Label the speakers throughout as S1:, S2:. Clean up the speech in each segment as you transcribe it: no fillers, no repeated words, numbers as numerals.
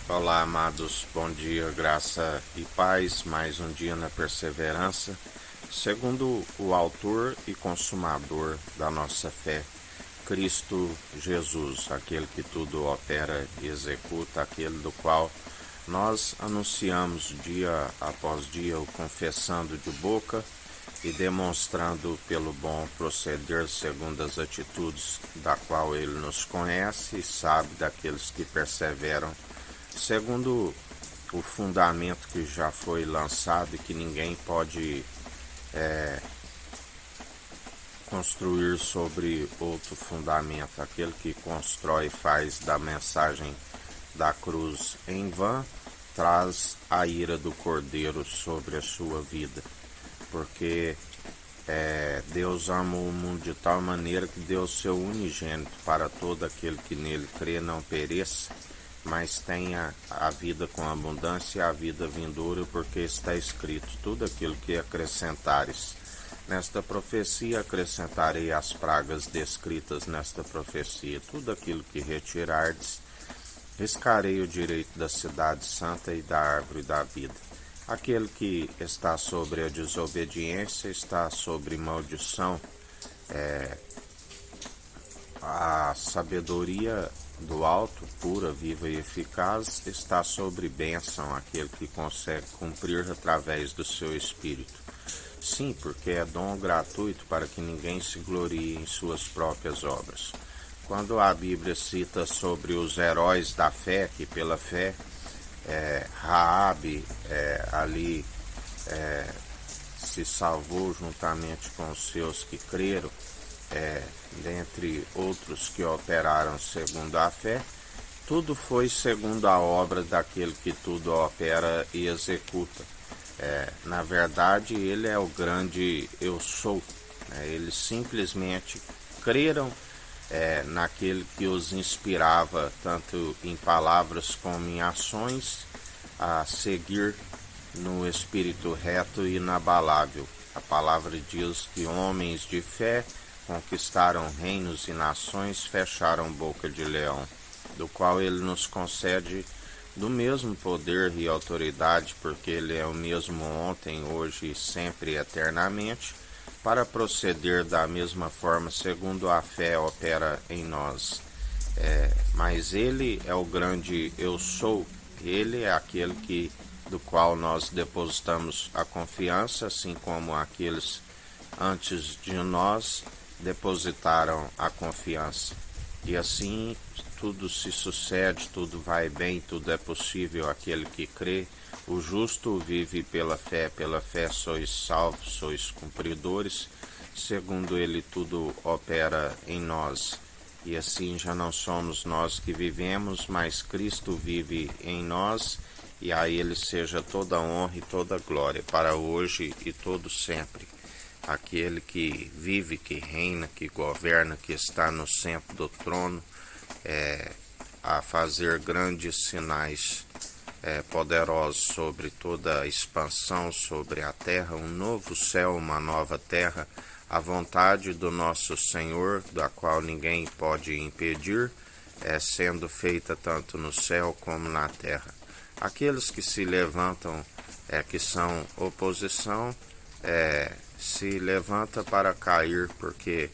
S1: Olá, amados, bom dia, graça e paz, mais um dia na perseverança, segundo o autor e consumador da nossa fé, Cristo Jesus, aquele que tudo opera e executa, aquele do qual nós anunciamos dia após dia, o confessando de boca e demonstrando pelo bom proceder segundo as atitudes da qual ele nos conhece e sabe daqueles que perseveram segundo o fundamento que já foi lançado e que ninguém pode construir sobre outro fundamento. Aquele que constrói e faz da mensagem da cruz em vão, traz a ira do Cordeiro sobre a sua vida. Porque Deus ama o mundo de tal maneira que deu o seu unigênito para todo aquele que nele crê não pereça, mas tenha a vida com abundância e a vida vindoura, porque está escrito: tudo aquilo que acrescentares nesta profecia, acrescentarei as pragas descritas nesta profecia. Tudo aquilo que retirardes, riscarei o direito da cidade santa e da árvore da vida. Aquele que está sobre a desobediência está sobre maldição. A sabedoria do alto, pura, viva e eficaz, está sobre bênção, aquele que consegue cumprir através do seu Espírito. Sim, porque é dom gratuito para que ninguém se glorie em suas próprias obras. Quando a Bíblia cita sobre os heróis da fé, que pela fé, Raabe ali se salvou juntamente com os seus que creram, dentre outros que operaram segundo a fé, tudo foi segundo a obra daquele que tudo opera e executa. Na verdade, ele é o grande eu sou. Eles simplesmente creram naquele que os inspirava, tanto em palavras como em ações, a seguir no espírito reto e inabalável. A palavra diz que homens de fé conquistaram reinos e nações, fecharam boca de leão, do qual ele nos concede do mesmo poder e autoridade, porque ele é o mesmo ontem, hoje e sempre eternamente, para proceder da mesma forma, segundo a fé opera em nós. Mas ele é o grande eu sou, ele é aquele do qual nós depositamos a confiança, assim como aqueles antes de nós depositaram a confiança. E assim tudo se sucede, tudo vai bem, tudo é possível aquele que crê. O justo vive pela fé sois salvos, sois cumpridores, segundo ele tudo opera em nós. E assim já não somos nós que vivemos, mas Cristo vive em nós, e a ele seja toda honra e toda glória, para hoje e todo sempre. Aquele que vive, que reina, que governa, que está no centro do trono, a fazer grandes sinais poderosos sobre toda a expansão, sobre a terra, um novo céu, uma nova terra, a vontade do nosso Senhor, da qual ninguém pode impedir, sendo feita tanto no céu como na terra. Aqueles que se levantam, que são oposição, se levanta para cair, porque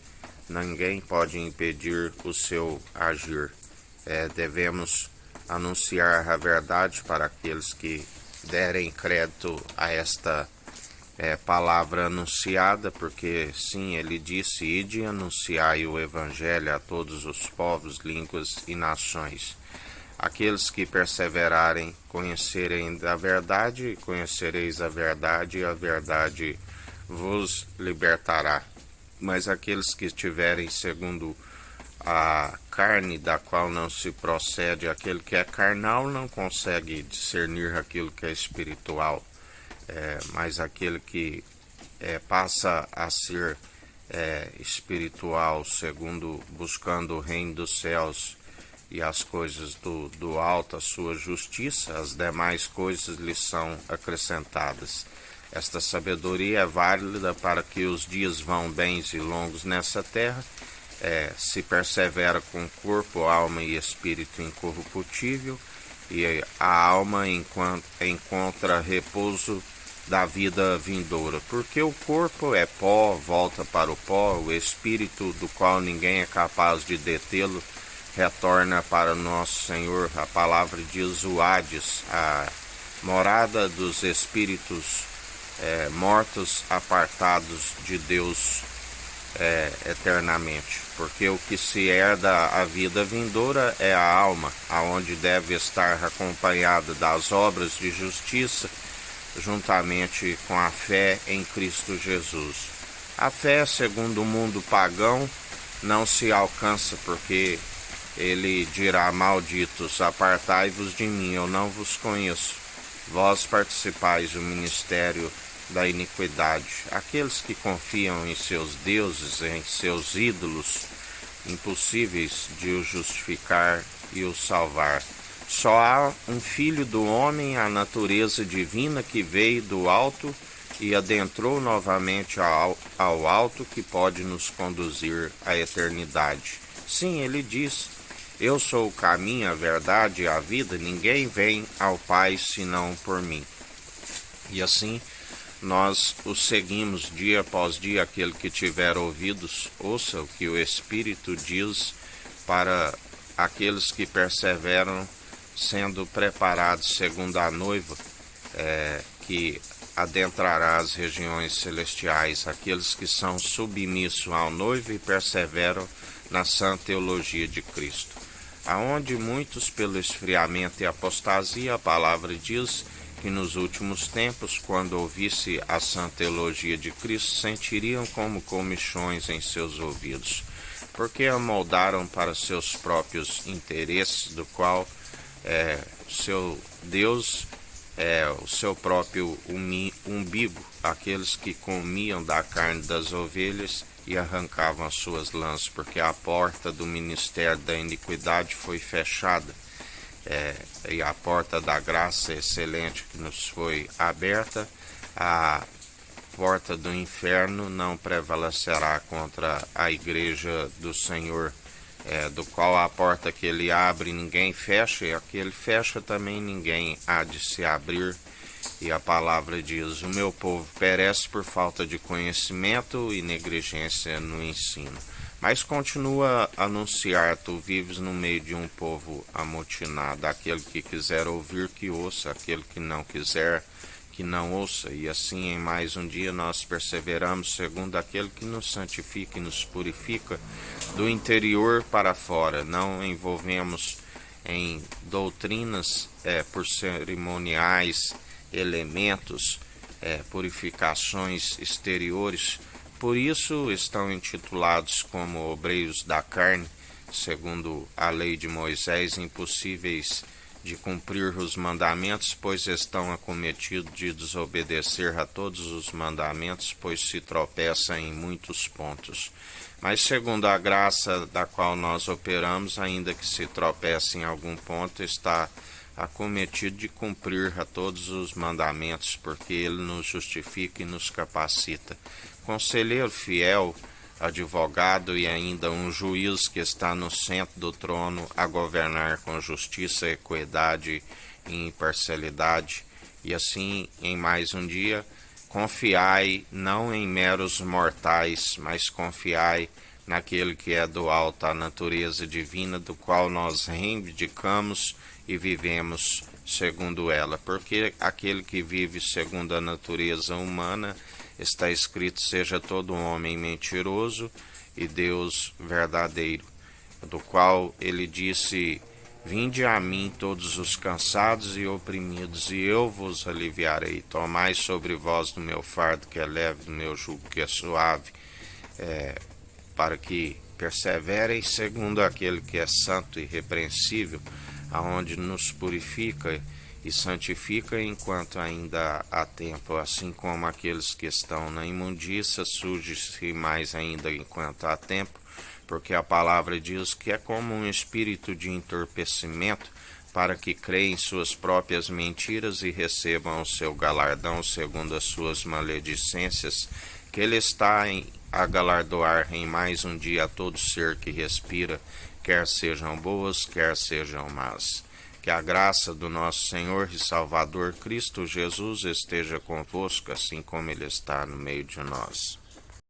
S1: ninguém pode impedir o seu agir. Devemos anunciar a verdade para aqueles que derem crédito a esta palavra anunciada, porque sim, ele disse: ide e anunciai o evangelho a todos os povos, línguas e nações. Aqueles que perseverarem, conhecerem da verdade, conhecereis a verdade, e a verdade vos libertará. Mas aqueles que estiverem segundo a carne, da qual não se procede, aquele que é carnal não consegue discernir aquilo que é espiritual, mas aquele que passa a ser espiritual, segundo buscando o reino dos céus e as coisas do alto, a sua justiça, as demais coisas lhe são acrescentadas. Esta sabedoria é válida para que os dias vão bens e longos nessa terra, se persevera com corpo, alma e espírito incorruptível, e a alma encontra repouso da vida vindoura, porque o corpo é pó, volta para o pó, o espírito, do qual ninguém é capaz de detê-lo, retorna para nosso Senhor. A palavra diz o Hades, a morada dos espíritos mortos, apartados de Deus eternamente, porque o que se herda a vida vindoura é a alma, aonde deve estar acompanhada das obras de justiça, juntamente com a fé em Cristo Jesus. A fé, segundo o mundo pagão, não se alcança, porque ele dirá: malditos, apartai-vos de mim, eu não vos conheço. Vós participais do ministério da iniquidade. Aqueles que confiam em seus deuses, em seus ídolos, impossíveis de o justificar e o salvar. Só há um Filho do homem, a natureza divina, que veio do alto e adentrou novamente ao alto, que pode nos conduzir à eternidade. Sim, ele diz: eu sou o caminho, a verdade e a vida, ninguém vem ao Pai senão por mim. E assim nós o seguimos dia após dia. Aquele que tiver ouvidos, ouça o que o Espírito diz para aqueles que perseveram, sendo preparados segundo a noiva, que adentrará as regiões celestiais, aqueles que são submissos ao noivo e perseveram na sã teologia de Cristo. Aonde muitos, pelo esfriamento e apostasia, a palavra diz que nos últimos tempos, quando ouvisse a sã teologia de Cristo, sentiriam como comichões em seus ouvidos, porque amoldaram para seus próprios interesses, do qual seu Deus é o seu próprio umbigo, aqueles que comiam da carne das ovelhas e arrancavam as suas lãs, porque a porta do ministério da iniquidade foi fechada, e a porta da graça excelente que nos foi aberta. A porta do inferno não prevalecerá contra a igreja do Senhor, do qual a porta que ele abre ninguém fecha, e a que ele fecha também ninguém há de se abrir. E a palavra diz: o meu povo perece por falta de conhecimento e negligência no ensino. Mas continua a anunciar: tu vives no meio de um povo amotinado. Aquele que quiser ouvir, que ouça; aquele que não quiser, que não ouça. E assim, em mais um dia, nós perseveramos segundo aquele que nos santifica e nos purifica do interior para fora. Não envolvemos em doutrinas por cerimoniais, elementos, purificações exteriores. Por isso estão intitulados como obreiros da carne, segundo a lei de Moisés, impossíveis de cumprir os mandamentos, pois estão acometidos de desobedecer a todos os mandamentos, pois se tropeça em muitos pontos. Mas segundo a graça da qual nós operamos, ainda que se tropece em algum ponto, está acometido de cumprir a todos os mandamentos, porque ele nos justifica e nos capacita. Conselheiro fiel, advogado e ainda um juiz que está no centro do trono a governar com justiça, equidade e imparcialidade. E assim, em mais um dia, confiai não em meros mortais, mas confiai naquele que é do alto, a natureza divina, do qual nós reivindicamos e vivemos segundo ela, porque aquele que vive segundo a natureza humana, está escrito: seja todo homem mentiroso e Deus verdadeiro, do qual ele disse: vinde a mim todos os cansados e oprimidos, e eu vos aliviarei. Tomai sobre vós do meu fardo, que é leve, do meu jugo, que é suave, para que perseverem segundo aquele que é santo e irrepreensível, aonde nos purifica e santifica enquanto ainda há tempo, assim como aqueles que estão na imundícia surge-se mais ainda enquanto há tempo, porque a palavra diz que é como um espírito de entorpecimento, para que creem em suas próprias mentiras e recebam o seu galardão segundo as suas maledicências, que ele está a galardoar em mais um dia a todo ser que respira, quer sejam boas, quer sejam más. Que a graça do nosso Senhor e Salvador Cristo Jesus esteja convosco, assim como Ele está no meio de nós.